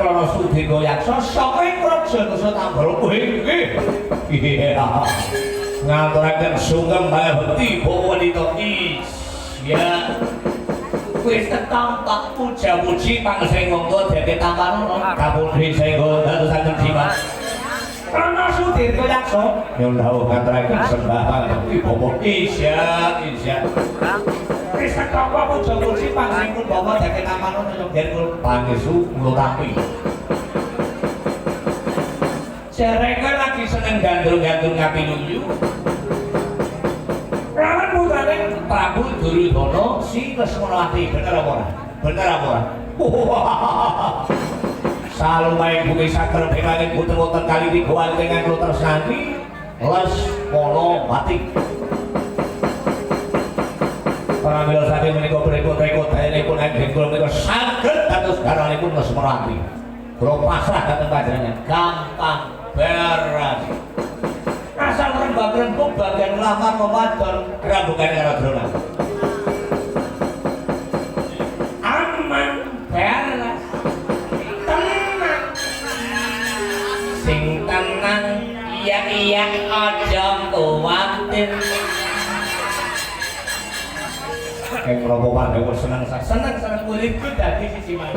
krana sudi goyaksa saka ing praja dosa tambal kowe iya ngaturaken sungkem balebeti bawa wanita ya wis tetang tak puja-puji pangsengangga dadi tampanono kapundhi senggo dadosaken jimat krana sudi goyaksa nyuwun dawuh ngaturaken sembah balebeti bawa isya wis tetang puja-puji pangsengangga bawa dadi tampanono yen kula pangesu kula tapi Cereka lagi seneng gandrung-gandrung kapinuyu. Lawan putrane Prabu Duryudana si Lesmonawati bener apa ora? Bener apa ora? Salumahe bumi saker bekaning putra wonten kali tiga antengan kula tresnani Lesmonawati. Pramila saking menika berikut-ikut dayanipun anggen kula menika saged dados garwanipun Lesmonawati. Kula pasrah dhateng panjenengan gampang beras asal rembag-rembug bagian lamar memadon rambukane karo dronan aman beras tenang sing tenang iya aja kuwatir kayak ngerobokan dewa senang muridku dadi sisi mana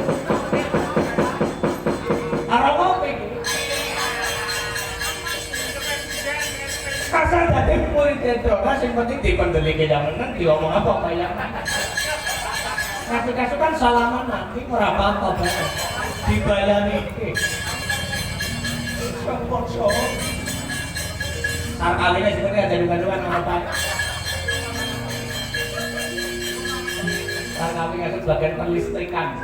arah ngopi asal dadi murid Drona sing penting dipendelike jamenan diomong apa kaya ngasih kan salaman nanti ora apa-apa banget dibayani sempurna sarkaline sebenarnya ada duga-dugaan apa sarkaline itu bagian perlistrikan